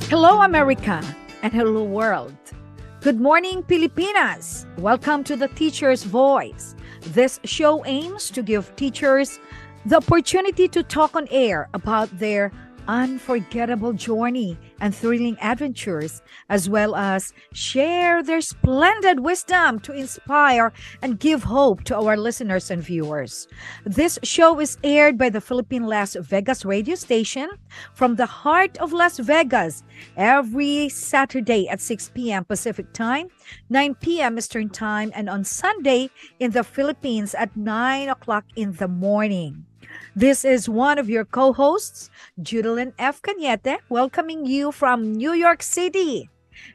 Hello, America, and hello, world. Good morning, Pilipinas. Welcome to the Teacher's Voice. This show aims to give teachers the opportunity to talk on air about their unforgettable journey and thrilling adventures, as well as share their splendid wisdom to inspire and give hope to our listeners and viewers. This show is aired by the Philippine Las Vegas radio station from the heart of Las Vegas every Saturday at 6 p.m. Pacific Time, 9 p.m. Eastern Time, and on Sunday in the Philippines at 9 o'clock in the morning. This is one of your co-hosts, Judilyn Canete, welcoming you from New York City.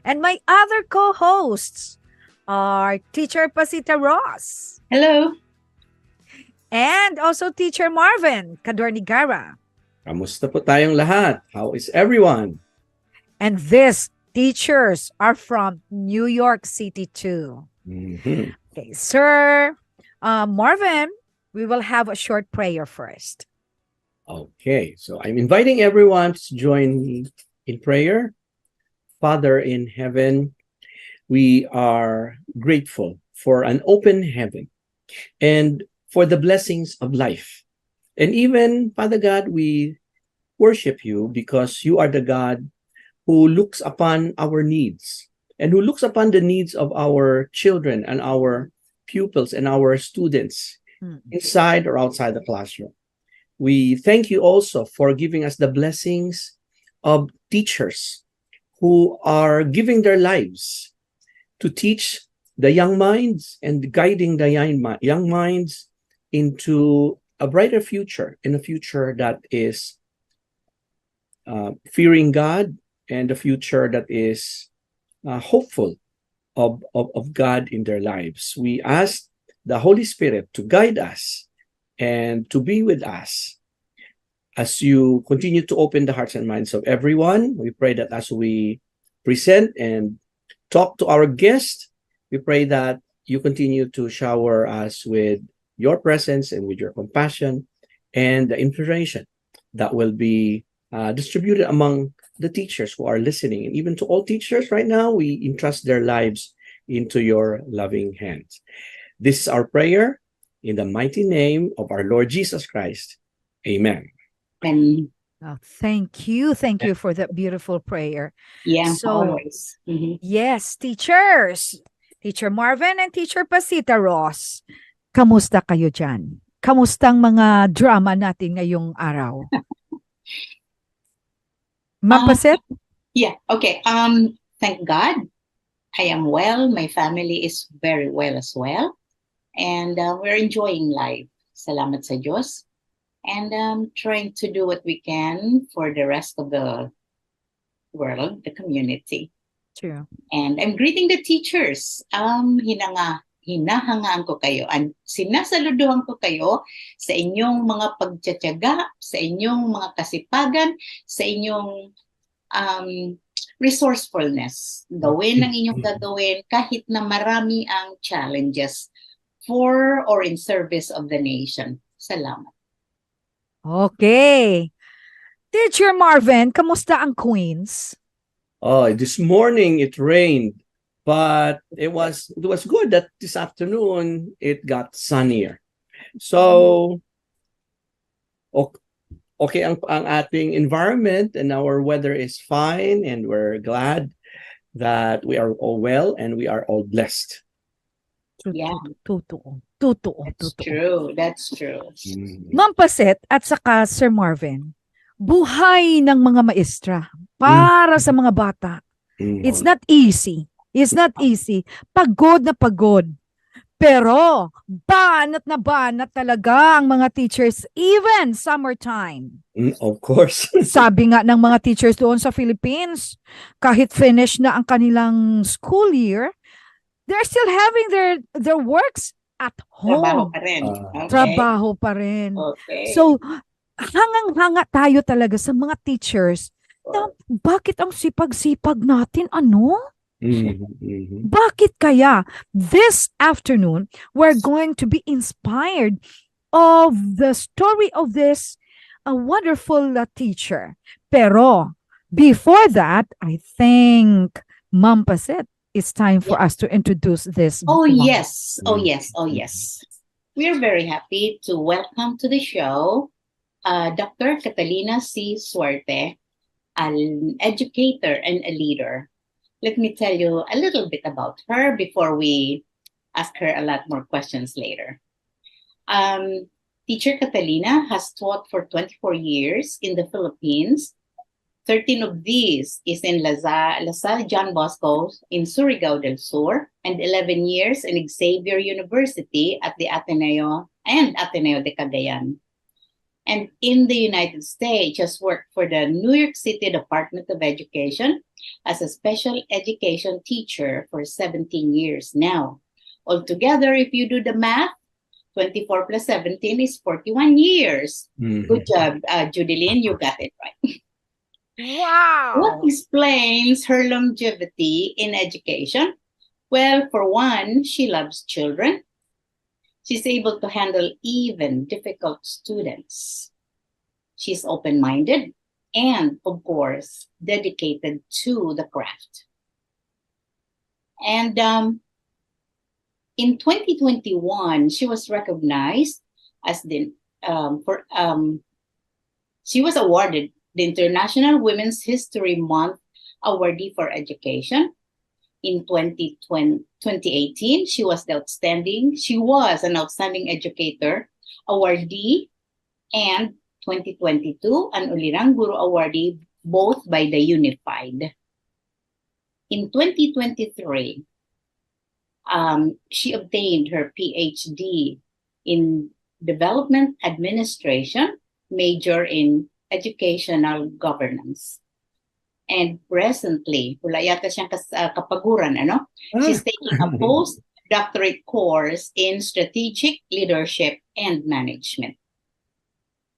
And my other co-hosts are Teacher Pacita Ross. Hello. And also Teacher Marvin, Cadornigara. Kamusta po tayong lahat? How is everyone? And these teachers are from New York City too. Mhm. Okay, Sir Marvin, we will have a short prayer first. Okay, so I'm inviting everyone to join me in prayer. Father in heaven, we are grateful for an open heaven and for the blessings of life. And even, Father God, we worship you because you are the God who looks upon our needs and who looks upon the needs of our children and our pupils and our students inside or outside the classroom. We thank you also for giving us the blessings of teachers who are giving their lives to teach the young minds and guiding the young minds into a brighter future, in a future that is fearing God and a future that is hopeful of God in their lives. We ask the Holy Spirit to guide us and to be with us as you continue to open the hearts and minds of everyone. We pray that as we present and talk to our guests, we pray that you continue to shower us with your presence and with your compassion and the inspiration that will be distributed among the teachers who are listening. And even to all teachers right now, we entrust their lives into your loving hands. This is our prayer in the mighty name of our Lord Jesus Christ. Amen. And Oh, thank you. Thank you for that beautiful prayer. yeah, So, always. yes, teachers. Teacher Marvin and Teacher Pacita Ross. Kamusta kayo dyan? Kamustang mga drama natin ngayong araw? Ma'am Pacit? Yeah, okay. Thank God I am well. My family is very well as well. And we're enjoying life. Salamat sa Diyos. And trying to do what we can for the rest of the world, the community. True. And I'm greeting the teachers. Hinahangaan ko kayo. And sinasaluduhan ko kayo sa inyong mga pagtsatsaga, sa inyong mga kasipagan, sa inyong resourcefulness. Gawin ang inyong gagawin kahit na marami ang challenges for or in service of the nation. Salamat. Okay. Teacher Marvin, kamusta ang Queens? Oh, this morning it rained, but it was good that this afternoon it got sunnier. So okay ang ating environment and our weather is fine, and we're glad that we are all well and we are all blessed. Yeah. Totoo. That's true. Ma'am Pacit at saka Sir Marvin, buhay ng mga maestra para sa mga bata. It's not easy. Pagod na pagod. Pero banat na banat talaga ang mga teachers even summertime. Of course. Sabi nga ng mga teachers doon sa Philippines, kahit finish na ang kanilang school year, they're still having their works at home. Trabaho pa rin. Okay. So, hangang-hanga tayo talaga sa mga teachers na bakit ang sipag-sipag natin, Bakit kaya? This afternoon, we're going to be inspired of the story of this wonderful teacher. Pero, Before that, I think Mom Pasit, it's time Yeah. for us to introduce this. Oh, mom. yes. Oh, yes. Oh, yes. We're very happy to welcome to the show Dr. Catalina Suerte, an educator and a leader. Let me tell you a little bit about her before we ask her a lot more questions later. Um, Teacher Catalina has taught for 24 years in the Philippines. 13 of these is in La Salle John Bosco in Surigao del Sur, and 11 years in Xavier University at the Ateneo de Cagayan. And in the United States, has worked for the New York City Department of Education as a special education teacher for 17 years now. Altogether, if you do the math, 24 plus 17 is 41 years. Good job, Judilyn, you got it right. What Wow. explains her longevity in education? Well, for one, she loves children. She's able to handle even difficult students. She's open-minded and, of course, dedicated to the craft. And in 2021, she was recognized as she was awarded the International Women's History Month Awardee for Education. In 2018, she was an outstanding educator awardee, and 2022, an Ulirang Guru awardee, both by the Unified. In 2023, she obtained her PhD in Development Administration, major in Educational Governance. And presently, wala yata siyang kapaguran, ano? She's taking a postdoctorate course in Strategic Leadership and Management.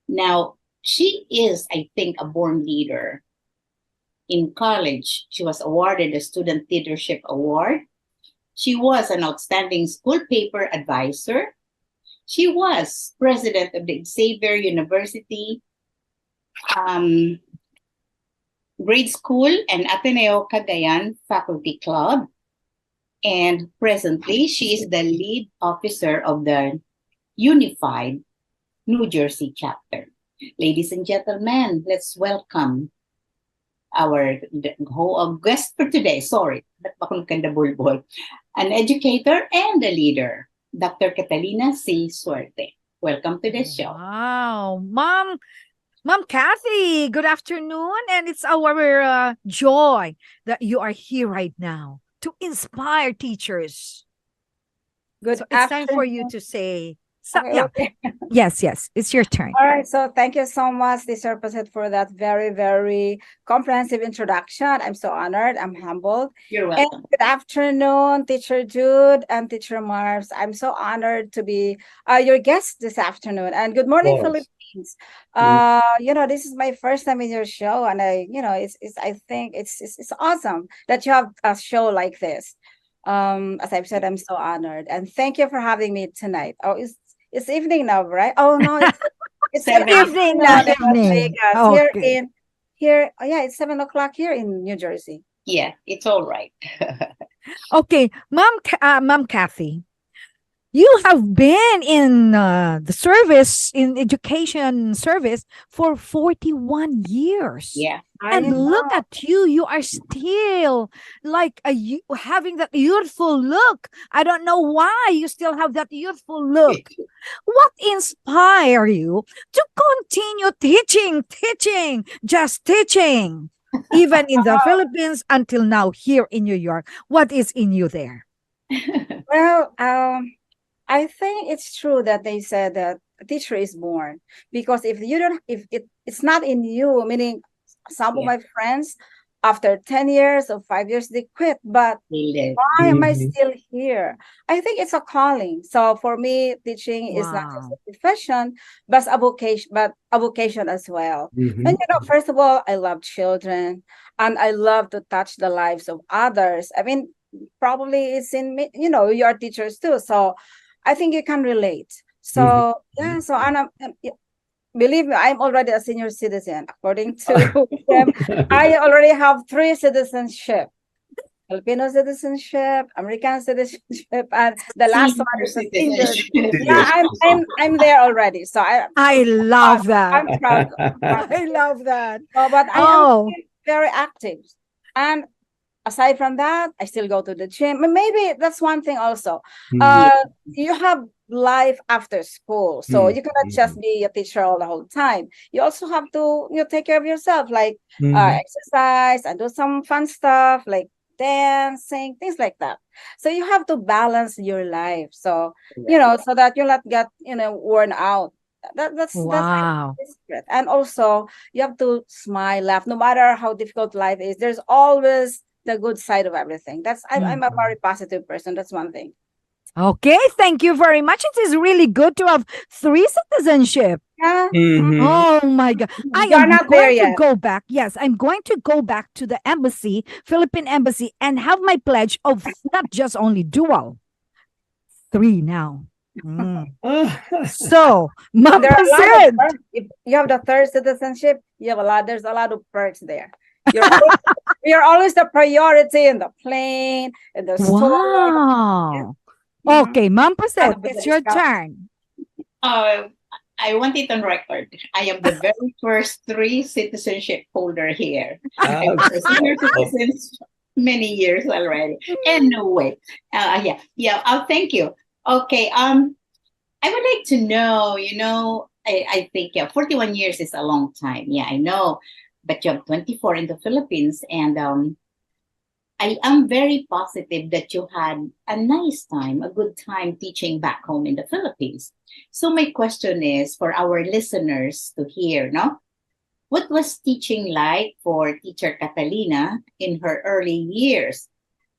Now, she is, I think, a born leader. In college, she was awarded a Student Leadership Award. She was an outstanding school paper advisor. She was president of the Xavier University Grade School and Ateneo Cagayan Faculty Club. And presently, she is the lead officer of the Unified New Jersey chapter. Ladies and gentlemen, let's welcome our guest for today. Sorry, an educator and a leader, Dr. Catalina Suerte. Welcome to the show. Wow. Mom Kathy, good afternoon. And it's our joy that you are here right now to inspire teachers. Good So it's time for you afternoon. to say, Okay. yes, it's your turn. All right. So thank you so much, Teacher Pacita, for that very, very comprehensive introduction. I'm so honored. I'm humbled. You're And welcome. good afternoon, Teacher Jude and Teacher Marvs. I'm so honored to be your guest this afternoon. And good morning, course. Philippines. This is my first time in your show, and I think it's awesome that you have a show like this. As I've said, I'm so honored, and thank you for having me tonight. Oh, it's evening now, right? Oh no, it's Seven. Evening now na, in Las evening. Vegas. Okay. It's 7 o'clock here in New Jersey. Yeah, it's all right. Okay, Mom Kathy, you have been in the service, in education service for 41 years. Yeah. And look at you. You are still like having that youthful look. I don't know why you still have that youthful look. What inspired you to continue teaching, just teaching, even in the Philippines until now here in New York? What is in you there? Well, I think it's true that they said that a teacher is born, because if it's not in you, meaning some of my friends after 10 years or 5 years they quit, but why am I still here? I think it's a calling. So for me, teaching is not just a profession, but a vocation as well. And first of all, I love children and I love to touch the lives of others. I mean, probably it's in me, you are teachers too, so I think you can relate. So so believe me, I'm already a senior citizen. According to them, I already have 3 citizenship. Filipino citizenship, American citizenship, and the last one Senior is a senior. citizenship. Yeah, I'm there already. So I love that. I'm proud. I love that. But I am Oh, very active. And aside from that, I still go to the gym. Maybe that's one thing also. Mhm. You have life after school. So you cannot just Mhm. be a teacher all the whole time. You also have to take care of yourself, like Mhm. exercise and do some fun stuff like dancing, things like that. So you have to balance your life. So, so that you'll not get, worn out. That's wow. the secret. And also you have to smile, laugh, no matter how difficult life is. There's always the good side of everything. I'm a very positive person. That's one thing. Okay, thank you very much. It is really good to have 3 citizenship. Yeah. Mhm. Oh my God. I You're am not there going to yet. go back. Yes, I'm going to go back to the embassy, Philippine embassy, and have my pledge of not just only dual, 3 now. Mm. So, Ma'am There are a lot of Pasid. perks. If you have the third citizenship, you have a lot. There's a lot of perks there. You're always, you're always the priority in the plane, in the store. Yeah. Wow. Mhm. Okay, Ma'am And Pasid, with the it's your discount. turn. Uh, I want it on record. I am the very first 3 citizenship holder here. I was a senior Oh, citizen many years already. Anyway, yeah. Thank you. Okay. I would like to know. I think 41 years is a long time. Yeah, I know, but you have 24 in the Philippines, and I am very positive that you had a nice time, a good time teaching back home in the Philippines. So my question is for our listeners to hear, no? What was teaching like for teacher Catalina in her early years?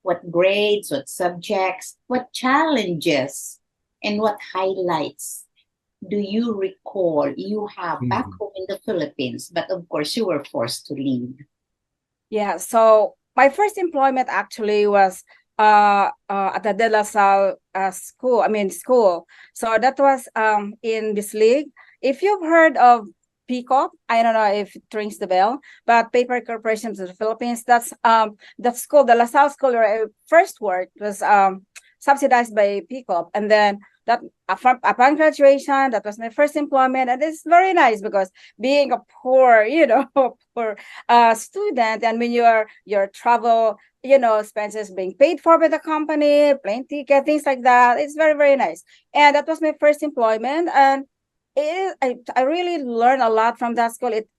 What grades, what subjects, what challenges, and what highlights do you recall you have back mhm. home in the Philippines? But of course, you were forced to leave. Yeah. So my first employment actually was at the De La Salle school. I mean school. So that was in this league. If you've heard of PCOP, I don't know if it rings the bell, but Paper Corporations of the Philippines. That's the school, the La Salle school where I first worked was subsidized by PCOP, and then that upon graduation, that was my first employment, and it's very nice because being a poor, poor student, and when your travel expenses being paid for by the company, plane ticket, things like that, it's very, very nice. And that was my first employment, and I really learned a lot from that school. It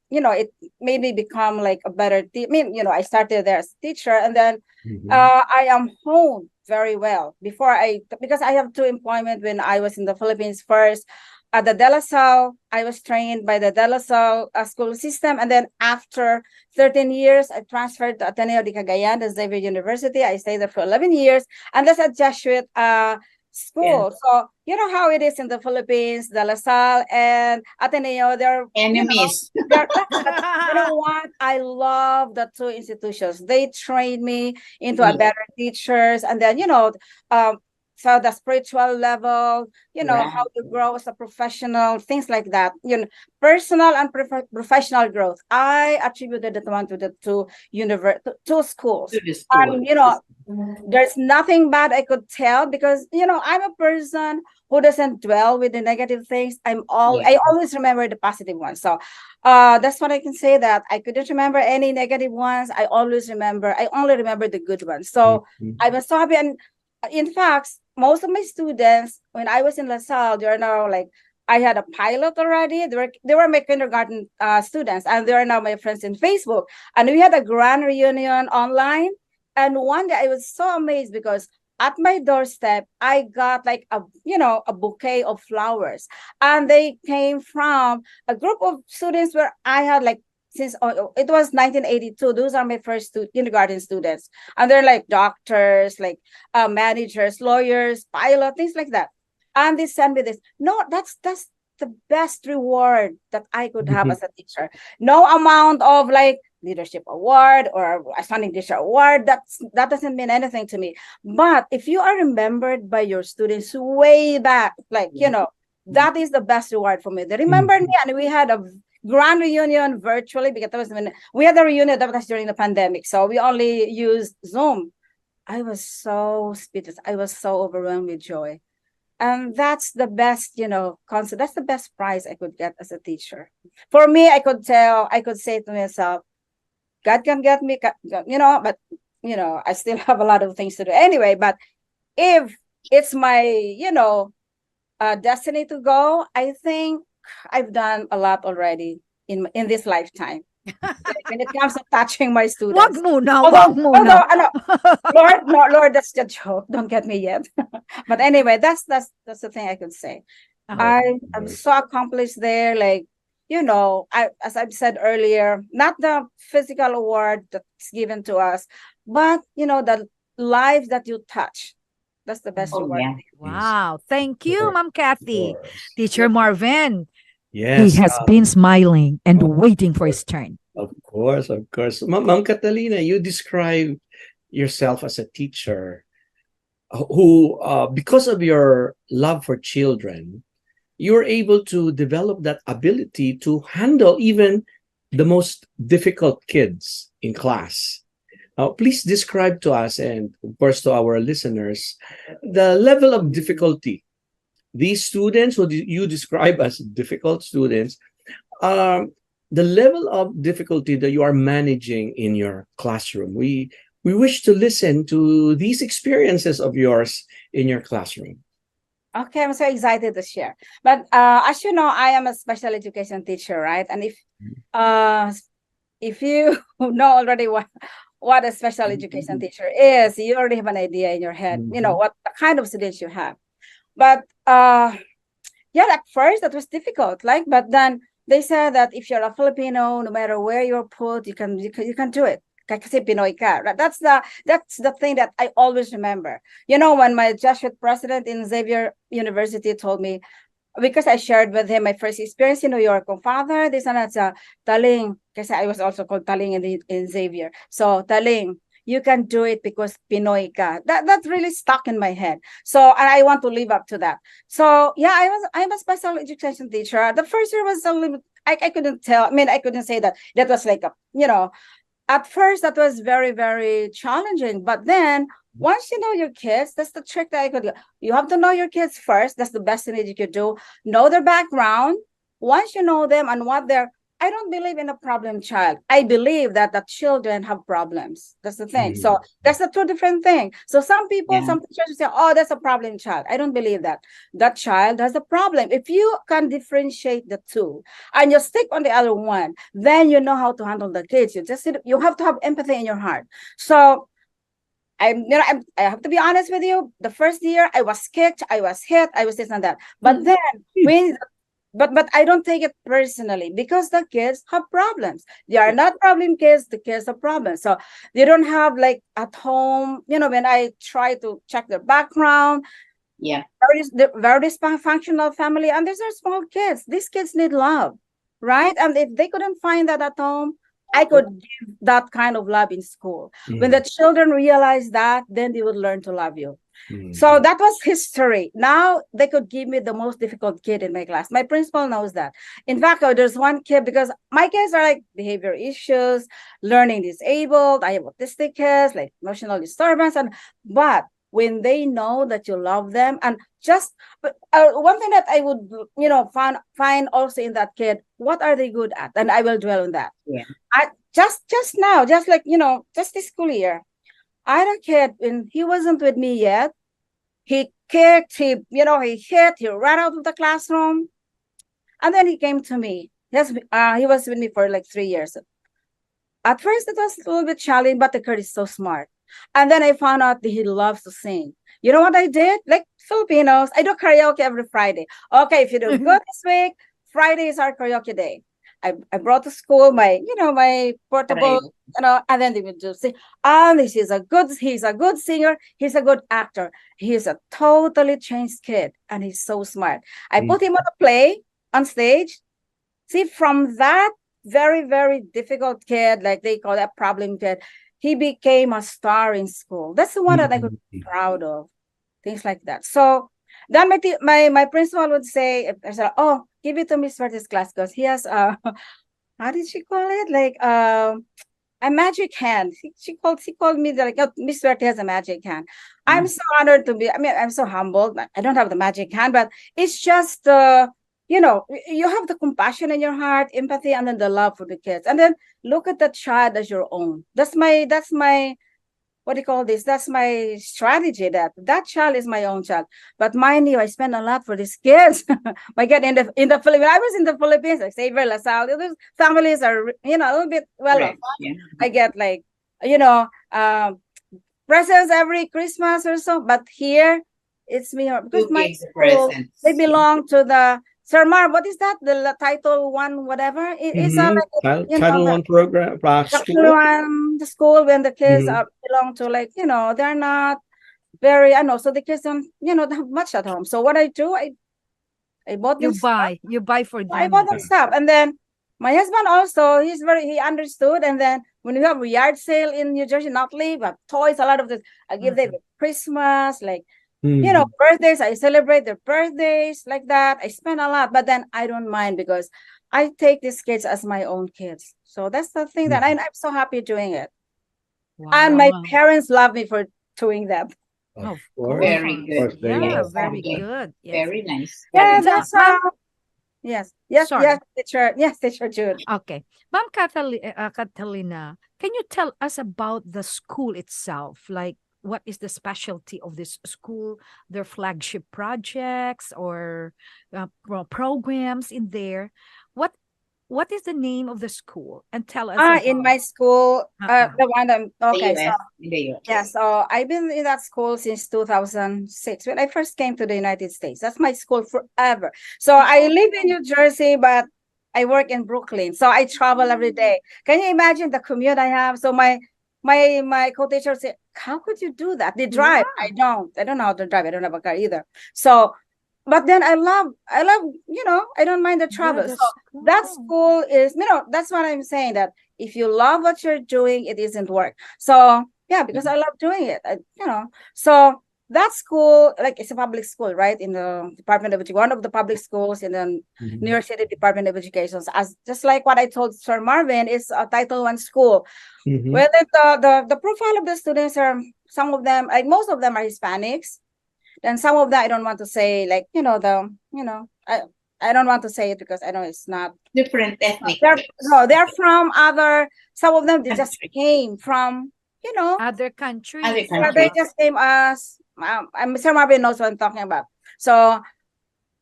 made me become like a better I mean, I started there as a teacher, and then Mhm. I am honed very well because I have 2 employment when I was in the Philippines. First, at the De La Salle, I was trained by the De La Salle school system, and then after 13 years, I transferred to Ateneo de Cagayan, the Xavier University. I stayed there for 11 years, and that's a Jesuit Yeah. school. So you know how it is in the Philippines, De La Salle and Ateneo. They're Enemies. but you know what? I love the 2 institutions. They trained me into a Yeah, better teachers, and then um, so the spiritual level, how right. to grow as a professional, things like that. Personal and professional growth. I attributed that one to the two schools, To the school. and there's nothing bad I could tell because I'm a person who doesn't dwell with the negative things. Yeah. I always remember the positive ones. So that's what I can say, that I couldn't remember any negative ones. I only remember the good ones. So Mhm. I was so happy. And in fact, most of my students when I was in La Salle, they're now like, I had a pilot already. They were my kindergarten students, and they are now my friends in Facebook. And we had a grand reunion online. And one day I was so amazed because at my doorstep, I got like a bouquet of flowers. And they came from a group of students where I had like, since it was 1982. Those are my first kindergarten students. And they're like doctors, like managers, lawyers, pilot, things like that. And they sent me this. No, that's the best reward that I could have Mhm. as a teacher. No amount of like leadership award or a standing teacher award, that doesn't mean anything to me. But if you are remembered by your students way back, like That is the best reward for me. They remember me, and we had a grand reunion virtually, because that was when we had a reunion that was during the pandemic. So we only used Zoom. I was so speechless. I was so overwhelmed with joy. And that's the best, concept. That's the best prize I could get as a teacher. For me, I could say to myself, God can get me, but, I still have a lot of things to do anyway. But if it's my, destiny to go, I think I've done a lot already in this lifetime. When it comes to touching my students. Wag muna, Although, wag muna. Lord, that's the joke. Don't get me yet. But anyway, that's the thing I could say. I'm so accomplished there. Like, as I've said earlier, not the physical award that's given to us, but the lives that you touch. That's the best reward. Yeah. Wow. Thank you, Ma'am Kathy. Of course. Teacher Marvin. Yes. He has been smiling and waiting for his turn. Of course, of course. Ma'am Catalina, you describe yourself as a teacher who, because of your love for children, you're able to develop that ability to handle even the most difficult kids in class. Please describe to us, and of course to our listeners, the level of difficulty. These students who you describe as difficult students, the level of difficulty that you are managing in your classroom. We wish to listen to these experiences of yours in your classroom. Okay, I'm so excited to share. But as you know, I am a special education teacher, right? And if you know already what a special education teacher is, you already have an idea in your head, what the kind of students you have. But at first that was difficult. But then they said that if you're a Filipino, no matter where you're put, you can do it. Kasi Pinoy ka. That's the thing that I always remember. When my Jesuit president in Xavier University told me, because I shared with him my first experience in New York. Father, this and that's Taling, because I was also called Taling in Xavier. So Taling, you can do it because Pinoy ka. That really stuck in my head. So, and I want to live up to that. So yeah, I'm a special education teacher. The first year was a little, I couldn't tell. I mean, I couldn't say that was like at first that was very, very challenging. But then once you know your kids, that's the trick that I could do. You have to know your kids first. That's the best thing that you could do. Know their background. Once you know them and what I don't believe in a problem child. I believe that the children have problems. That's the thing. So that's the two different things. So some people, some teachers say, oh, that's a problem child. I don't believe that. That child has a problem. If you can differentiate the two and you stick on the other one, then you know how to handle the kids. You have to have empathy in your heart. So I have to be honest with you. The first year I was kicked, I was hit, I was this and that. But then But I don't take it personally because the kids have problems. They are not problem kids. The kids have problems. So they don't have like at home, when I try to check their background. Yeah. Very dysfunctional family. And these are small kids. These kids need love, right? And if they couldn't find that at home, I could give that kind of love in school. When the children realize that, then they would learn to love you. So that was history. Now they could give me the most difficult kid in my class. My principal knows that. In fact, there's one kid, because my kids are like behavior issues, learning disabled. I have autistic kids, like emotional disturbance. But when they know that you love them, and one thing that I would, find also in that kid, what are they good at? And I will dwell on that. Yeah. Just now, just this school year, I had a kid, and he wasn't with me yet. He kicked, he hit, he ran out of the classroom. And then he came to me. Yes, he was with me for like 3 years. At first, it was a little bit challenging, but the kid is so smart. And then I found out that he loves to sing. You know what I did? Like Filipinos, I do karaoke every Friday. Okay, if you do good this week, Friday is our karaoke day. I brought to school my portable, and then they would just sing. And he's a good singer. He's a good actor. He's a totally changed kid, and he's so smart. I put him on a play on stage. See, from that very, very difficult kid, like they call that problem kid, he became a star in school. That's the one that I could be proud of. Things like that. So then my principal would say, "Oh, give it to Miss Suerte's class because he has how did she call it? Like a magic hand." She called me like, "Oh, Miss Suerte has a magic hand." I'm so honored to be. I mean, I'm so humbled. I don't have the magic hand, but it's just you know, you have the compassion in your heart, empathy, and then the love for the kids, and then look at that child as your own. That's my what do you call this? That's my strategy. That child is my own child. But mind you, I spend a lot for these kids. My God, in the Philippines, I was in the Philippines, like Xavier, La Salle. Those families are, you know, a little bit well off. Yeah. I get like, you know, presents every Christmas or so. But here, it's me because my school, they belong to the Sir Marv. What is that? The title one, whatever. It's like Title One program, the school when the kids belong to, like, you know, they're not very, I know, so the kids don't, you know, have much at home. So what I do, I bought them you buy for them. I bought them stuff. And then my husband also, he understood. And then when we have a yard sale in New Jersey, not leave, but toys, a lot of this, I give them Christmas, like, you know, birthdays, I celebrate their birthdays like that. I spend a lot, but then I don't mind because I take these kids as my own kids. So that's the thing that I'm so happy doing it. Wow. And my parents love me for doing that. Of course. Very good. Yeah, very good. Yes. Very nice. Yeah, that's yes, teacher Jude. Okay. Ma'am Catalina, can you tell us about the school itself? Like, what is the specialty of this school, their flagship projects or programs in there? What is the name of the school? And tell us. In my school, the one I'm okay. The US, so in the US. yeah, so I've been in that school since 2006 when I first came to the United States. That's my school forever. So I live in New Jersey, but I work in Brooklyn. So I travel every day. Can you imagine the commute I have? So my co-teacher said, "How could you do that?" They drive. Yeah. I don't know how to drive. I don't have a car either. So, but then I love, you know, I don't mind the travel. Yeah, so that school is, you know, that's what I'm saying, that if you love what you're doing, it isn't work. So yeah, because I love doing it, you know. So that school, like, it's a public school, right? In the Department of Education, one of the public schools in the New York City Department of Education. As just like what I told Sir Marvin, is a Title I school. Where the profile of the students are, some of them, like most of them are Hispanics. Then some of that I don't want to say, like, you know, I don't want to say it because I know it's not different ethnic. They're from other. Some of them, they just came from, you know, other countries. They just came as Mr. Marvin knows what I'm talking about. So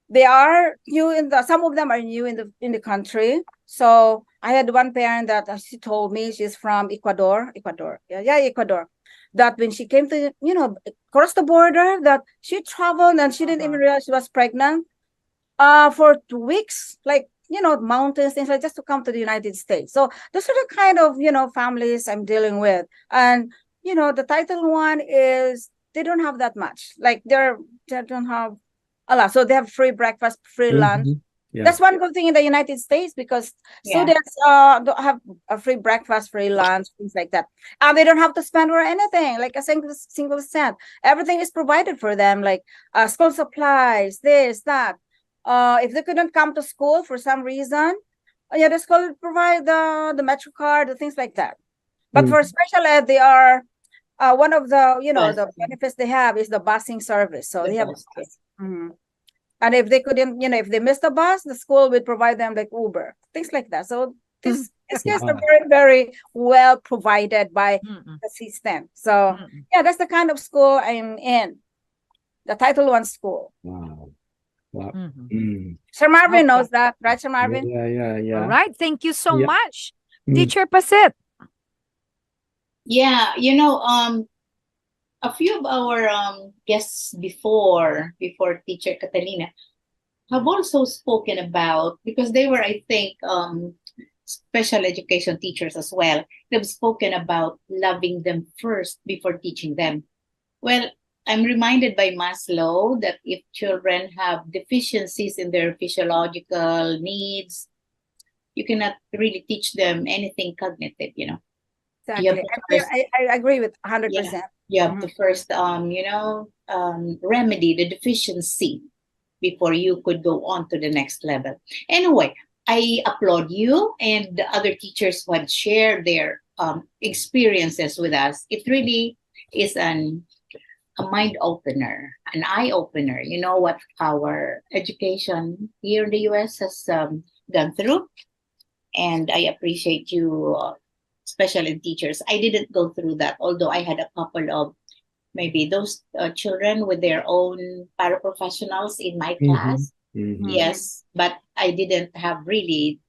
they are new some of them are new in the country. So I had one parent that she told me she's from Ecuador. Ecuador. That when she came to, you know, cross the border, that she traveled and she didn't even realize she was pregnant for 2 weeks, like, you know, mountains, things like, just to come to the United States. So those are the kind of, you know, families I'm dealing with. And, you know, the Title I is, they don't have that much. Like, they don't have a lot. So they have free breakfast, free lunch. Yeah. That's one good thing in the United States, because students have a free breakfast, free lunch, things like that. And they don't have to spend for anything, like a single cent. Everything is provided for them, like school supplies, this, that. If they couldn't come to school for some reason, the school would provide the Metro card, the things like that. But for special ed, they are one of the, you know, the benefits they have is the busing service. So they have. And if they couldn't, you know, if they missed the bus, the school would provide them like Uber, things like that. So this kids are very, very well provided by the system. So yeah, that's the kind of school I'm in, the Title I school. Wow. Sir Marvin knows that, right, Sir Marvin? Yeah. All right. Thank you so much, Teacher Pacita. Yeah, you know, a few of our guests before Teacher Catalina have also spoken about, because they were, I think, special education teachers as well. They've spoken about loving them first before teaching them. Well, I'm reminded by Maslow that if children have deficiencies in their physiological needs, you cannot really teach them anything cognitive, you know. Exactly. I agree with 100%. You have to first, remedy the deficiency before you could go on to the next level. Anyway, I applaud you and the other teachers who had shared their experiences with us. It really is a mind opener, an eye opener. You know what our education here in the US has gone through. And I appreciate you, special ed teachers. I didn't go through that, although I had a couple of maybe those children with their own paraprofessionals in my class. Yes, but I didn't have really,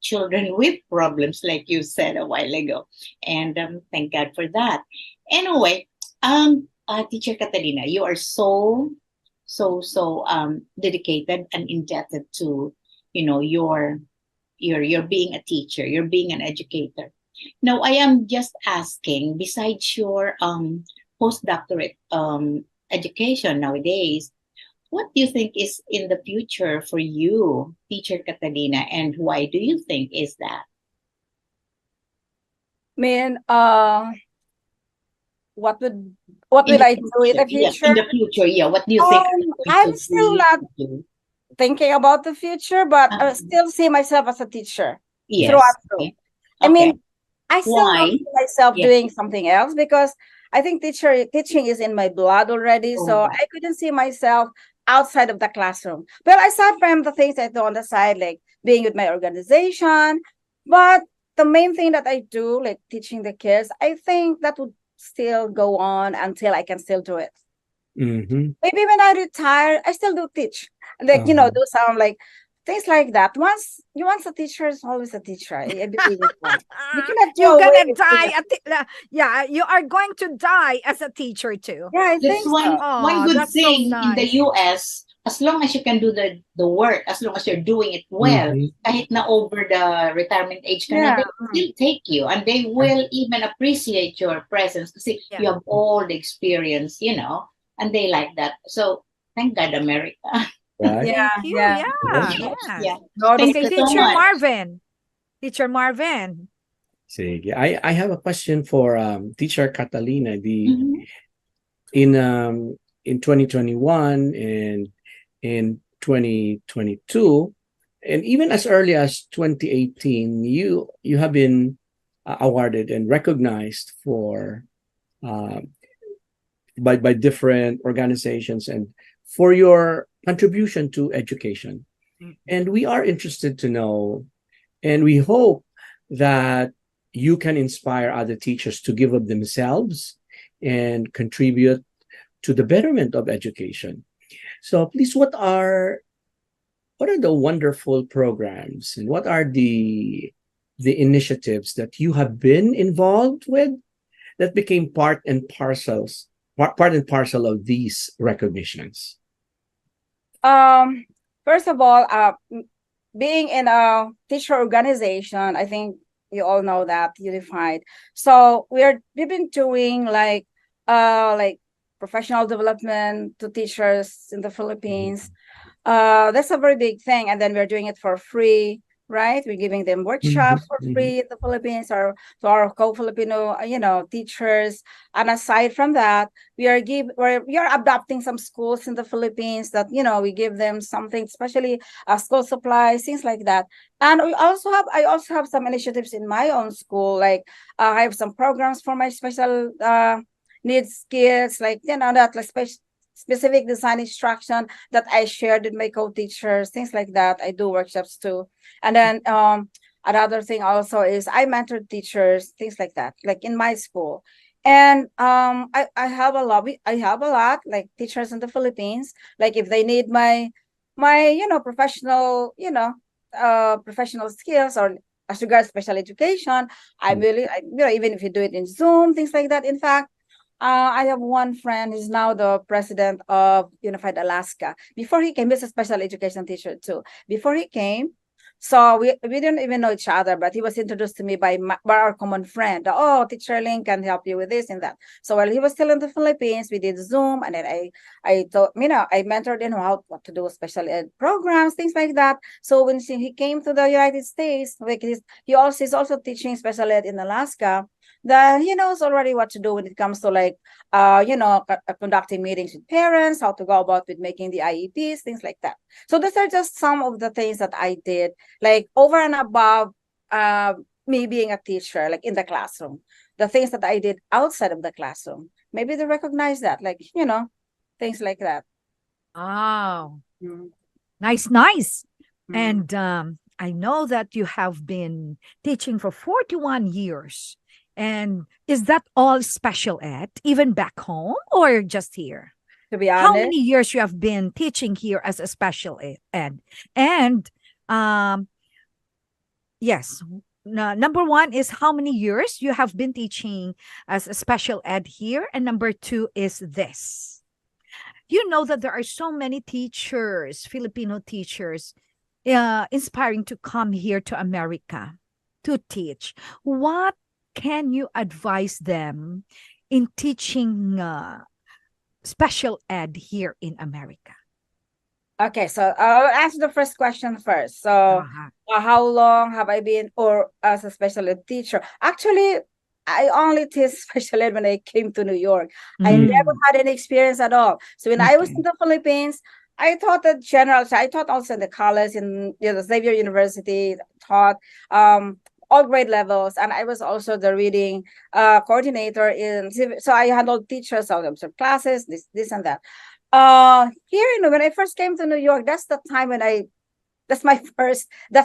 children with problems like you said a while ago. And thank God for that. Anyway, Teacher Catalina, you are so dedicated and indebted to, your being a teacher, you're being an educator. Now, I am just asking, besides your postdoctorate education nowadays, what do you think is in the future for you, Teacher Catalina, and why do you think is that? What will I do in the future? Yeah, in the future, yeah. What do you think? I'm still not thinking about the future, but I still see myself as a teacher. Yes. Through and through. Okay. I mean, I still Why? don't see myself doing something else because I think teaching is in my blood already. So I couldn't see myself outside of the classroom. But aside from the things I do on the side, like being with my organization, but the main thing that I do, like teaching the kids, I think that would still go on until I can still do it. Maybe when I retire, I still do teach. Like, do some like things like that. Once a teacher is always a teacher. I believe in that. You're gonna die. You are going to die as a teacher too. Yeah, I think so. One good thing in the US, as long as you can do the work, as long as you're doing it well, kahit na over the retirement age ka na, they will still take you and they will even appreciate your presence because you have all the experience, and they like that. So thank God, America. Right? Thank you. Yeah. Thank Okay, you Teacher so much. Marvin. Teacher Marvin. Sige. I have a question for Teacher Catalina. In 2021 and in 2022, and even as early as 2018, you have been awarded and recognized for by different organizations and for your contribution to education. And we are interested to know, and we hope that you can inspire other teachers to give of themselves and contribute to the betterment of education. So please, what are the wonderful programs and what are the initiatives that you have been involved with that became part and parcel of these recognitions? First of all, being in a teacher organization, I think you all know that Unified. So we've been doing like professional development to teachers in the Philippines. That's a very big thing, and then we're doing it for free, right? We're giving them workshops for free in the Philippines or to our co-Filipino, teachers. And aside from that, we are adopting some schools in the Philippines that, we give them something, especially school supplies, things like that. And I also have some initiatives in my own school, like I have some programs for my special needs kids, like, that like specific design instruction that I shared with my co-teachers, things like that. I do workshops too. And then another thing also is I mentor teachers, things like that, like in my school. And I have a lot like teachers in the Philippines, like if they need my professional professional skills or as regards special education, I'm really even if you do it in Zoom, things like that. In fact, I have one friend who's now the president of Unified Alaska. Before he came, he's a special education teacher too. Before he came, so we didn't even know each other, but he was introduced to me by our common friend. Oh, Teacher Lynn can help you with this and that. So while he was still in the Philippines, we did Zoom, and then I taught, I mentored him what to do special ed programs, things like that. So when he came to the United States, like he's also teaching special ed in Alaska. then he knows already what to do when it comes to like, conducting meetings with parents, how to go about with making the IEPs, things like that. So those are just some of the things that I did, like over and above me being a teacher, like in the classroom. The things that I did outside of the classroom, maybe they recognize that, like, things like that. Wow. Mm. Nice, nice. Mm. And I know that you have been teaching for 41 years. And is that all special ed, even back home or just here? To be How honest, many years you have been teaching here as a special ed? And yes, number one is how many years you have been teaching as a special ed here, and number two is this. You know that there are so many teachers, Filipino teachers, inspiring to come here to America to teach. What can you advise them in teaching special ed here in America? okay, so I'll answer the first question first. So, how long have I been or as a special ed teacher? Actually, I only teach special ed when I came to New York. I never had any experience at all. So when I was in the Philippines, I taught at general. So I taught also in the college in the Xavier University. Taught all grade levels, and I was also the reading coordinator in. So I handled teachers, all of classes, this and that. Here, when I first came to New York, that's the time when that's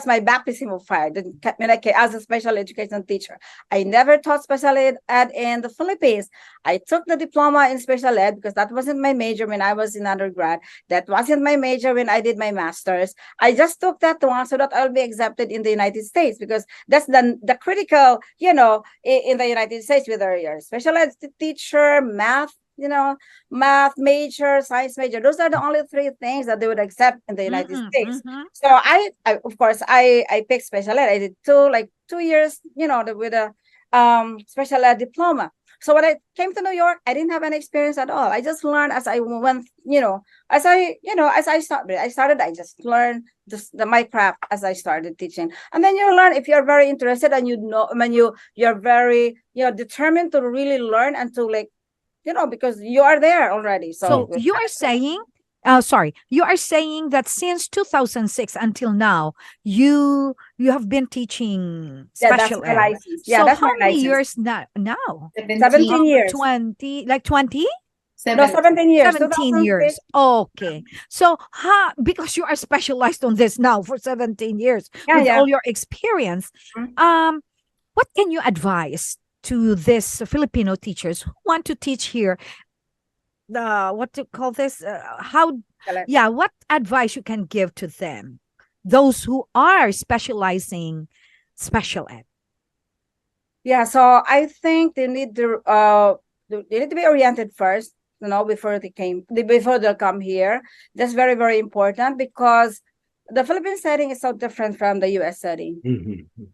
my baptism of fire. When I came as a special education teacher, I never taught special ed in the Philippines. I took the diploma in special ed because that wasn't my major when I was in undergrad. That wasn't my major when I did my master's. I just took that one so that I'll be accepted in the United States, because that's the critical, in the United States, whether you're a special ed teacher, math major, science major. Those are the only three things that they would accept in the United States. So I of course, I picked special ed. I did 2 years, with a special ed diploma. So when I came to New York, I didn't have any experience at all. I just learned as I went, as I started, I just learned my craft as I started teaching. And then you learn, if you're very interested and you're very, determined to really learn and to because you are there already. So you are saying, you are saying that since 2006 until now, you have been teaching special ed. License. Yeah, so that's how my many license. years now? 17 years. 20, like 20? No, 17 years. 17 years. Okay. So because you are specialized on this now for 17 years with all your experience, what can you advise to these Filipino teachers who want to teach here? What to call this? What advice you can give to them, those who are specializing special ed? Yeah, so I think they need to be oriented first, before they'll come here. That's very, very important, because the Philippine setting is so different from the U.S. setting.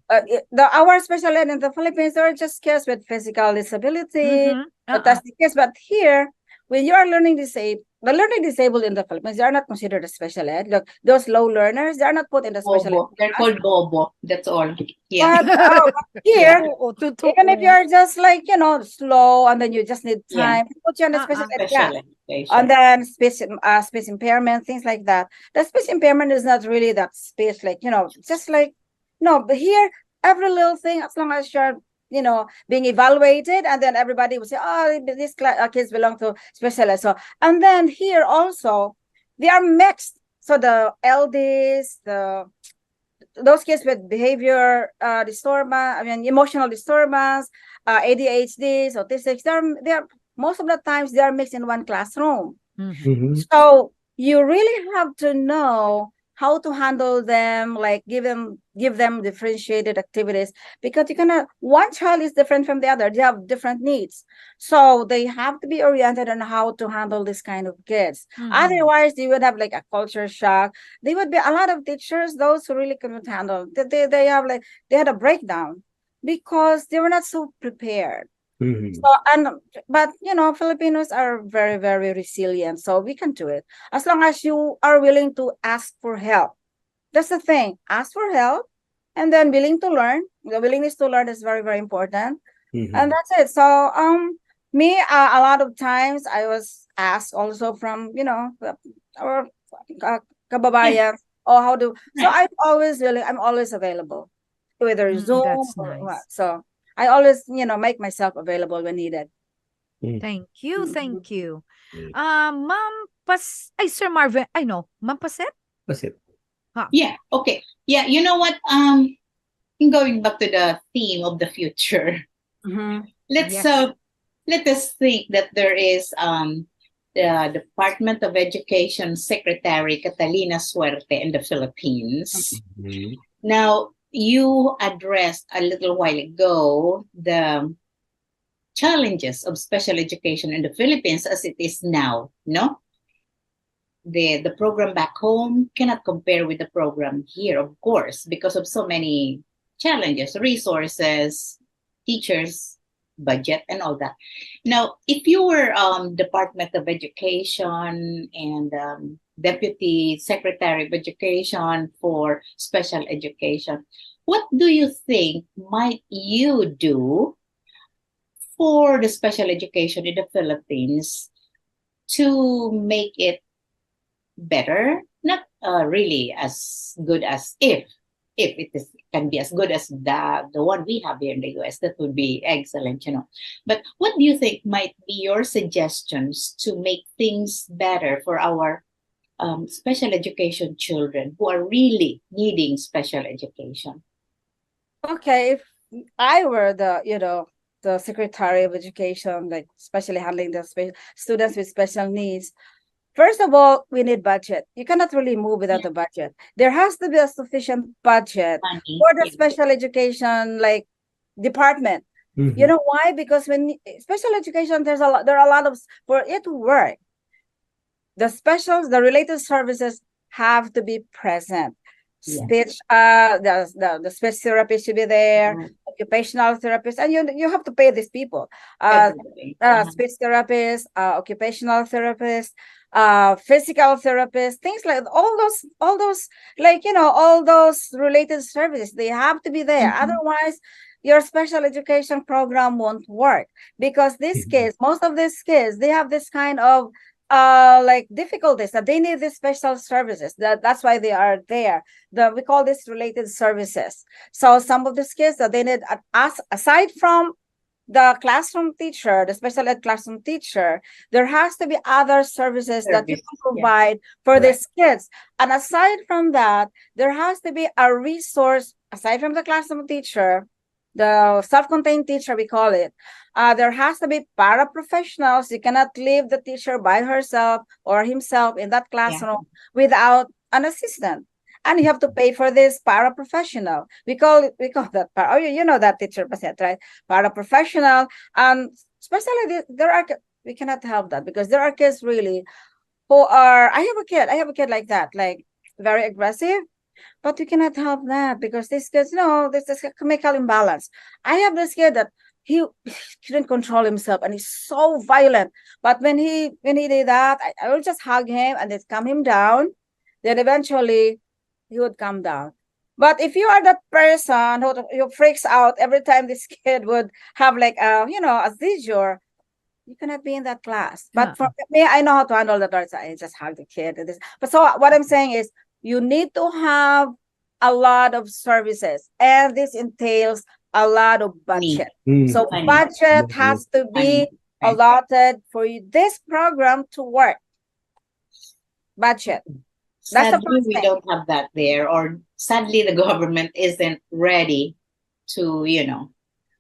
Our special ed in the Philippines, they're just kids with physical disability, fantastic kids. But here, when you are learning disabled in the Philippines, they are not considered a special ed. Look, those low learners, they are not put in the special ed. They're called bobo. That's all. Yeah. But here, even if you're just slow and then you just need time, put you on a special ed class. And then speech impairment, things like that. The speech impairment is not really that speech, but here, every little thing, as long as you're being evaluated, and then everybody will say, oh, these kids belong to special ed. So, and then here also, they are mixed. So the LDs, those kids with behavior emotional disturbance, ADHDs, autistics, they're most of the times they are mixed in one classroom. So you really have to know how to handle them, like give them differentiated activities, because one child is different from the other. They have different needs. So they have to be oriented on how to handle this kind of kids. Otherwise, they would have like a culture shock. They would be a lot of teachers, those who really couldn't handle, they had a breakdown because they were not so prepared. But Filipinos are very, very resilient, so we can do it as long as you are willing to ask for help. That's the thing. Ask for help, and then willing to learn. The willingness to learn is very, very important. And that's it. So me a lot of times I was asked also from our kababayan, oh, how do so Right. I'm always available, whether Zoom That's or what. nice. So I always make myself available when needed. Thank you. Thank you. Mm. Ma'am Sir Marvin, I know. Ma'am Paset? That's it. Yeah. Okay. Yeah. You know what? Going back to the theme of the future, let's Yes. let us think that there is the Department of Education Secretary Catalina Suerte in the Philippines. Mhm. Now, you addressed a little while ago the challenges of special education in the Philippines as it is now, no? The program back home cannot compare with the program here, of course, because of so many challenges, resources, teachers, budget, and all that. Now, if you were Department of Education and Deputy Secretary of Education for Special Education, what do you think might you do for the special education in the Philippines to make it better, not really as good as if it is can be as good as the one we have here in the US, that would be excellent, you know. But what do you think might be your suggestions to make things better for our special education children who are really needing special education? Okay, if I were the Secretary of Education, like especially handling the students with special needs, first of all, we need budget. You cannot really move without a budget. There has to be a sufficient budget Money. for the Yeah. special education like department. Mhm. You know why? Because when special education, there are a lot of for it to work. The related services have to be present. Yeah. Speech, the speech therapist should be there, occupational therapist, and you have to pay these people. Definitely. Speech therapist, occupational therapist, physical therapist, things like all those all those related services, they have to be there. Mhm. Otherwise, your special education program won't work, because these Mhm. kids, most of these kids, they have this kind of like difficulties that they need these special services. That's why they are there. We call this related services. So some of these kids that they need aside from the classroom teacher, the special ed classroom teacher, there has to be other services that you can provide for Correct. these kids. And aside from that, there has to be a resource aside from the classroom teacher, the self-contained teacher, we call it. There has to be paraprofessionals. You cannot leave the teacher by herself or himself in that classroom without an assistant. And you have to pay for this paraprofessional. We call that you know that, teacher Paset, right? Paraprofessional. And especially we cannot help that, because there are kids really who are I have a kid like that, like very aggressive. But you cannot help that, because this kid, this is a chemical imbalance. I have this kid that he couldn't control himself, and he's so violent. But when he did that, I will just hug him and just calm him down. Then eventually he would calm down. But if you are that person who freaks out every time this kid would have like a seizure, you cannot be in that class. But for me, I know how to handle that. I just hug the kid. But so what I'm saying is, you need to have a lot of services, and this entails a lot of budget. So budget has to be allotted for this program to work. Budget. That's the Sadly, first we thing. don't have that there, or sadly, the government isn't ready to,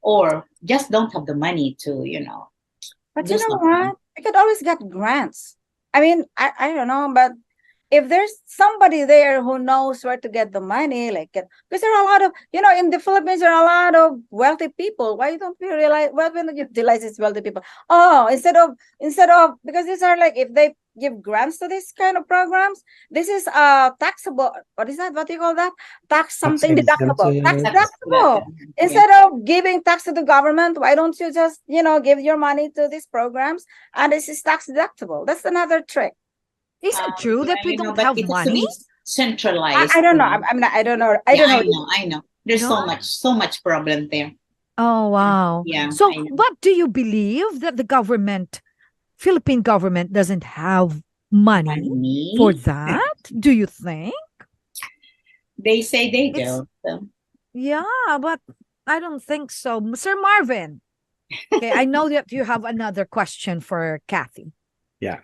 or just don't have the money to, But do you know something. what? We could always get grants. I mean, I don't know, but if there's somebody there who knows where to get the money, because there are a lot of, in the Philippines, there are a lot of wealthy people. Why don't we realize, why don't you utilize these wealthy people? Oh, instead of, because these are like, if they give grants to this kind of programs, this is taxable. What is that? What do you call that? Tax something deductible. Tax deductible. Instead of giving tax to the government, why don't you just, give your money to these programs, and this is tax deductible? That's another trick. Is it true that we don't but have it has to money? be centralized. I don't know. I don't know. I know. There's No? so much problem there. Oh, wow. Yeah, So, I know. what do you believe that the government, Philippine government, doesn't have money for Money. that? Do you think? They say they It's, don't. So. yeah, but I don't think so. Sir Marvin. Okay, I know that you have another question for Kathy. Yeah.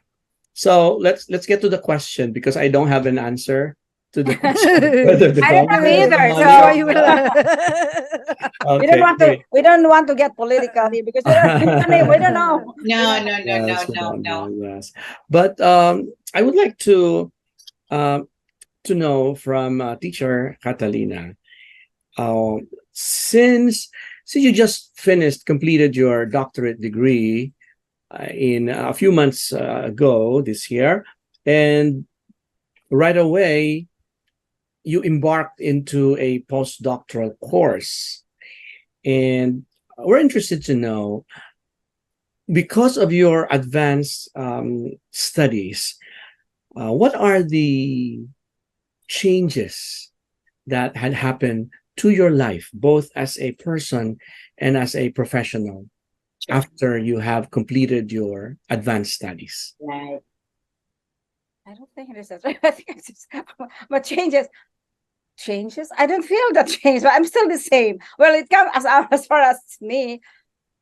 So let's get to the question because I don't have an answer to the question whether the I don't have government has either. money That's or why So you not. will. we don't Okay, want to. great. We don't want to get political here because we don't have money. We don't know. No, no, no, no, Yes, we no, don't no. know, yes. But I would like um, to know from teacher Catalina, uh, since you just completed your doctorate degree in a few months ago this year, and right away you embarked into a postdoctoral course, and we're interested to know, because of your advanced studies, what are the changes that had happened to your life, both as a person and as a professional, after you have completed your advanced studies? Right. I don't think it is that. I think it's just, but changes. I don't feel that change, but I'm still the same. Well, it comes as far as me.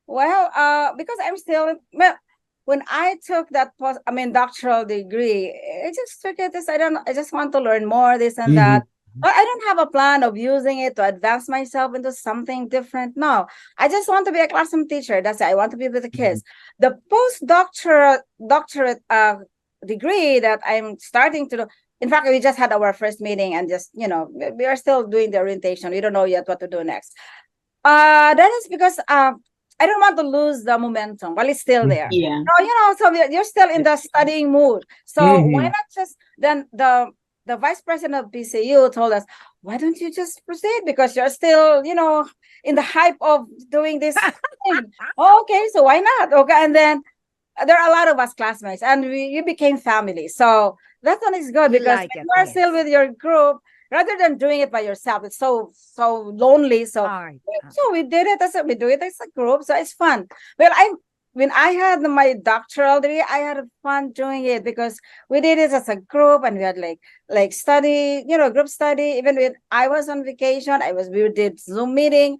Well, because I'm still well. When I took that doctoral degree, I just took it as I just want to learn more, this and that. But I don't have a plan of using it to advance myself into something different. No, I just want to be a classroom teacher. That's it. I want to be with the kids. The doctorate degree that I'm starting to do. In fact, we just had our first meeting and just, we are still doing the orientation. We don't know yet what to do next. That is because I don't want to lose the momentum while it's still there. Yeah. No, so you're still in the studying mood. So why not just then the vice president of PCU told us, why don't you just proceed? Because you're still, in the hype of doing this thing. Okay, so why not? Okay, and then there are a lot of us classmates and you became family. So that one is good because like when it, you are yes. still with your group, rather than doing it by yourself, it's so lonely. So Right. so we did it we do it as a group. So it's fun. Well, when I had my doctoral degree, I had fun doing it because we did it as a group and we had like study, group study. Even when I was on vacation, we did Zoom meeting.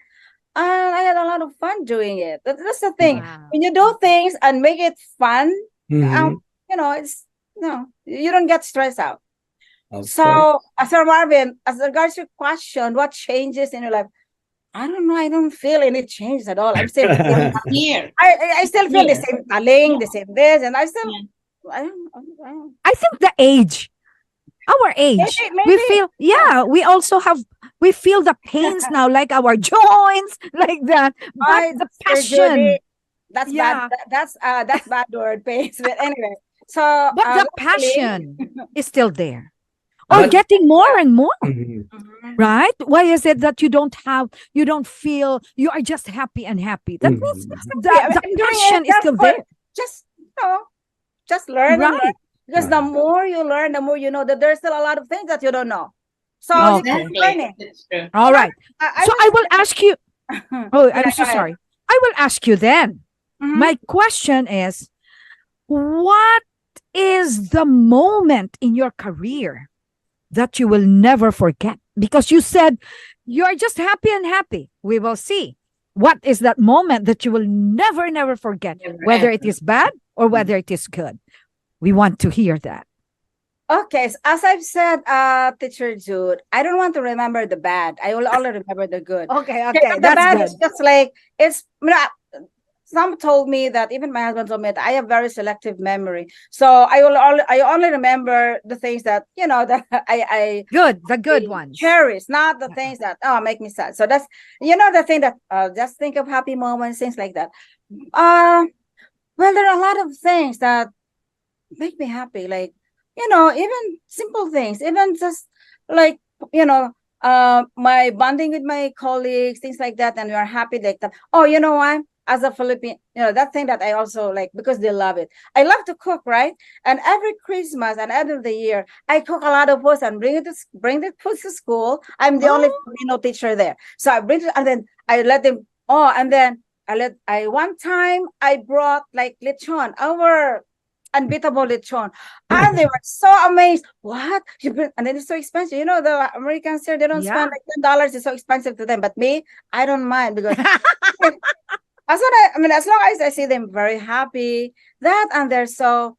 And I had a lot of fun doing it. That's the thing. Wow. When you do things and make it fun, Mhm. it's you don't get stressed out. Okay. So, Sir Marvin, as regards to your question, what changes in your life? I don't know. I don't feel any changes at all. I'm still the same. Here. I still feel the Here. same taling, the same this, and I still. Yeah. I don't. I think the age, our age, we Maybe. feel, yeah, we feel the pains now, like our joints, like that. But the Sister passion, Judy, that's yeah, bad. That's bad word, pace. But anyway, so but the luckily, passion is still there, or But getting more and more, Mhm. right? Why is it that you don't feel, you are just happy and happy? That means Mhm. the I'm doing passion it is just still for there, just just learn and learn. right? Because the more you learn, the more you know that there's still a lot of things that you don't know. So you keep Okay. learning. That's true. All right. So I will ask you. Oh, I'm Yeah, so go ahead. sorry. I will ask you then. Mhm. My question is, what is the moment in your career that you will never forget? Because you said you're just happy and happy. We will see. What is that moment that you will never forget, Never, whether it ever. is bad or whether it is good? We want to hear that. Okay, so as I've said, Teacher Jude, I don't want to remember the bad. I will only remember the good. Okay, The that's bad good. is just like some told me that, even my husband told me that I have very selective memory. So I only remember the things that that I Good, the good ones. cherish, not the things that make me sad. So that's the thing that just think of happy moments, things like that. Well, there are a lot of things that make me happy, like even simple things, even just like my bonding with my colleagues, things like that, and we are happy like that. Oh, you know what? As a Philippine, that thing that I also like because they love it. I love to cook, right? And every Christmas and end of the year, I cook a lot of food and bring the food to school. I'm the only Filipino teacher there, so I bring it and then I let them Oh, and then one time I brought like lechon, our unbeatable lechon, and they were so amazed. What you bring? And then it's so expensive. You know, the Americans here, they don't spend like $10. It's so expensive to them, but me, I don't mind because as long as I see them very happy, that and they're so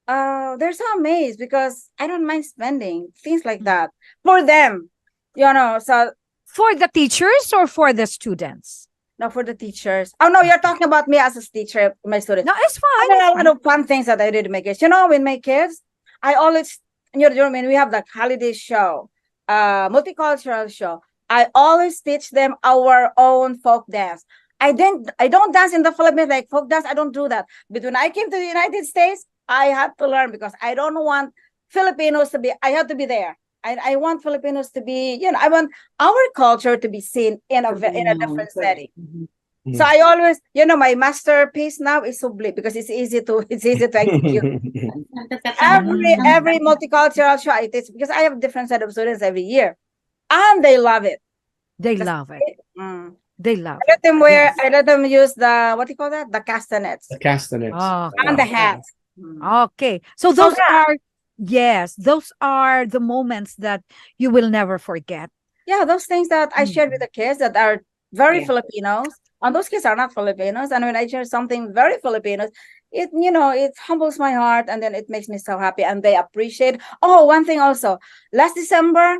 amazed because I don't mind spending things like that for them. So For the teachers or for the students? no, for the teachers. Oh no, you're talking about me as a teacher, my students. No, it's fine. There are a lot of fun things that I did with my kids. With my kids, I always, we have the holiday show, multicultural show. I always teach them our own folk dance. I don't dance in the Philippines like folk dance. I don't do that. But when I came to the United States, I had to learn because I don't want Filipinos to be. I had to be there. I want Filipinos to be. I want our culture to be seen in a different setting. Mm-hmm. So I always, my masterpiece now is Subli because it's easy to execute. every multicultural show I teach because I have a different set of students every year, and they love it. They love it. They love I let them wear. Yes. I let them use the what do you call that? The castanets. The castanets. Oh, and the hats. Okay, so those are those are the moments that you will never forget. Yeah, those things that I shared with the kids that are very Filipinos, and those kids are not Filipinos. And when I share something very Filipinos, it humbles my heart, and then it makes me so happy, and they appreciate. Oh, one thing also, last December,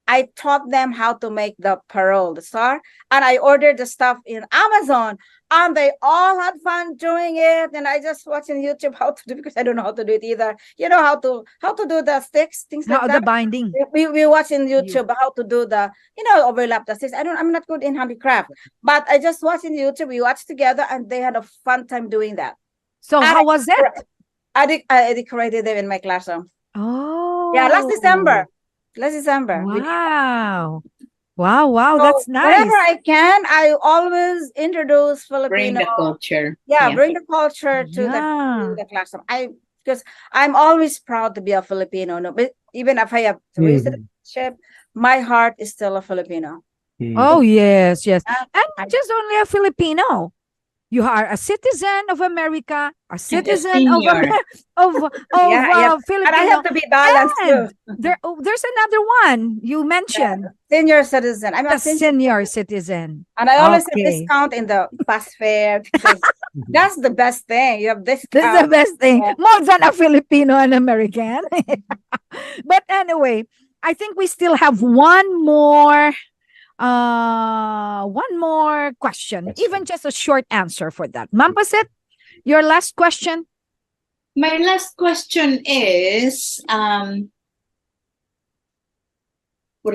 I taught them how to make the parole, the star, and I ordered the stuff in Amazon, and they all had fun doing it. And I just watched on YouTube how to do because I don't know how to do it either. How to do the sticks, things like that. The binding. We watch in YouTube how to do the overlap the sticks. I'm not good in handicraft, but I just watched in YouTube. We watched together, and they had a fun time doing that. So how was it? I decorated them in my classroom. Oh, yeah, last December. Wow, so that's nice. Whenever I can, I always introduce Filipino. Bring the culture. Yeah, bring the culture to the classroom. Because I'm always proud to be a Filipino. No, but even if I have citizenship, my heart is still a Filipino. Oh yes, and just only a Filipino. You are a citizen of America, a citizen of Philippines. And I have to be balanced too. There's another one you mentioned. Senior citizen. I'm a senior citizen. And I always have discount in the bus fare. That's the best thing. You have discount. That's the best thing. More than a Filipino and American. But anyway, I think we still have one more question, even just a short answer for that. Ma'am Pacita, your last question. My last question is, wala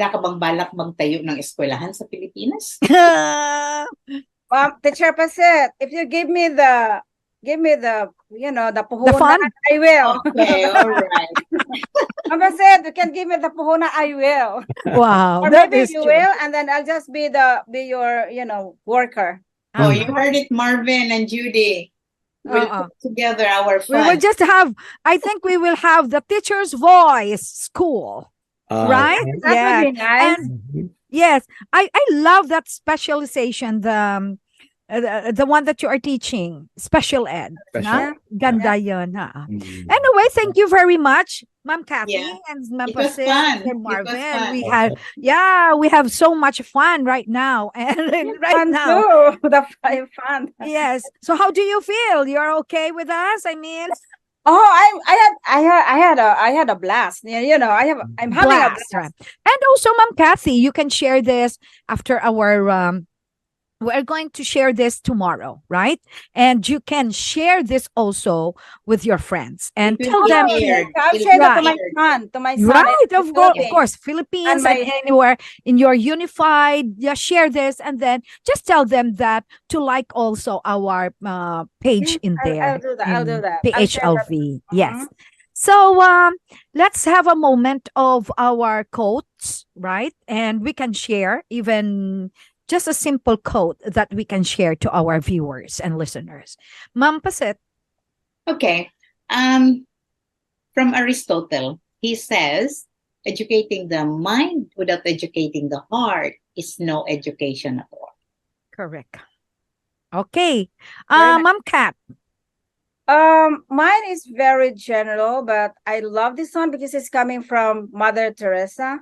ka bang balak magtayo ng eskwelahan sa Pilipinas? Teacher Pacita, if you give me the puhunan, I will. Okay, all right. Pacita, you can give me the puhunan, I will. Wow. Or maybe you will, and then I'll just be your worker. Oh, you heard it, Marvin and Judy. We'll put together our fun. We will just have, I think we will have the Teacher's Voice School. Right? That would be nice. And yes, I love that specialization, the one that you are teaching, special ed. Ganda yun, ha? Anyway, thank you very much, Ma'am Kathy and Ma'am Pacita and Marvin. We have so much fun right now. And the fun. Yes. So how do you feel? You're okay with us? I mean, I had a blast. I'm having a blast. Right. And also, Ma'am Kathy, you can share this after our we're going to share this tomorrow, right? And you can share this also with your friends and tell them. I'll share that to my son. Right, of course, Philippines and anywhere in your unified. Share this and then just tell them that to like also our page in there. I'll do that. PHLV, yes. So let's have a moment of our quotes, right? And we can share even just a simple quote that we can share to our viewers and listeners. Ma'am Pacita. Okay. From Aristotle, he says, educating the mind without educating the heart is no education at all. Correct. Okay. Very nice. Ma'am Kat. Mine is very general, but I love this one because it's coming from Mother Teresa.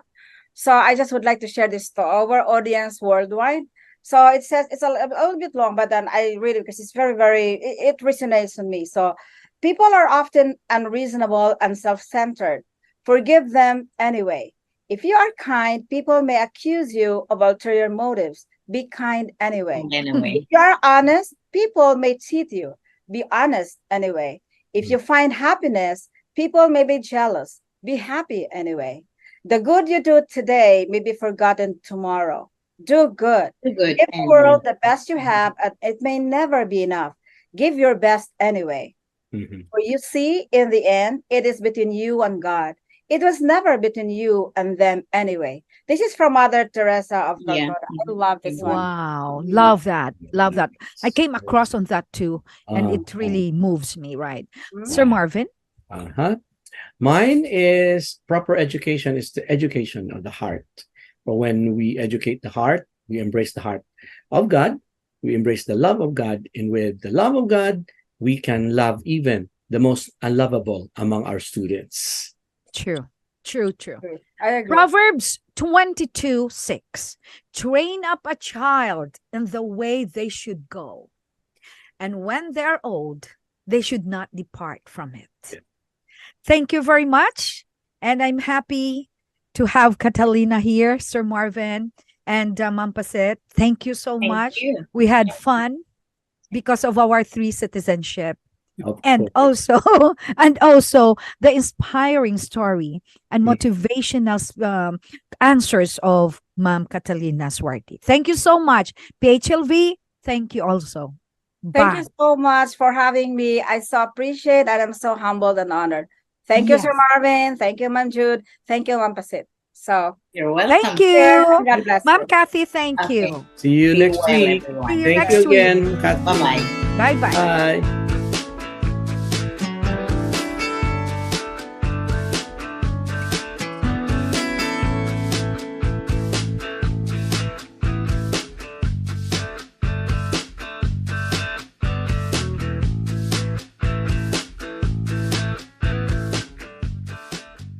So I just would like to share this to our audience worldwide. So it says it's a little bit long, but then I read it because it's it resonates with me. So people are often unreasonable and self-centered. Forgive them anyway. If you are kind, people may accuse you of ulterior motives. Be kind anyway. Anyway, If you are honest, people may cheat you. Be honest anyway. If you find happiness, people may be jealous. Be happy anyway. The good you do today may be forgotten tomorrow. Do good. good. Give the world the best you have, and it may never be enough. Give your best anyway. Mhm. For you see, in the end, it is between you and God. It was never between you and them anyway. This is from Mother Teresa of Yeah. Calcutta. I love this one. Wow. Love that. Love that. I came across on that too, and it Uh-huh. really moves me, right? Mhm. Sir Marvin. Uh-huh. Mine is proper education is the education of the heart. But when we educate the heart, we embrace the heart of God, we embrace the love of God, and with the love of God, we can love even the most unlovable among our students. True. True, true. I agree. Proverbs 22:6. Train up a child in the way they should go, and when they're old, they should not depart from it. Yeah. Thank you very much. And I'm happy to have Catalina here, Sir Marvin, and Ma'am Pacit. Thank you so Thank much. you. We had fun because of our three citizenship. Of And course. also the inspiring story and Mm. motivational answers of Ma'am Catalina Suerte. Thank you so much. PHLV, thank you also. Thank Bye. you so much for having me. I so appreciate and I'm so humbled and honored. Thank you, Sir Yes. Marvin. Thank you, Ma'am Jude. Thank you, Ma'am Pasit. So, You're welcome. Thank here, you. God bless Ma'am you. Kathy, thank Okay. you. See you Be next well, week. everyone. See you Thank next you week. again, Kathy. Bye-bye. Bye-bye. Bye.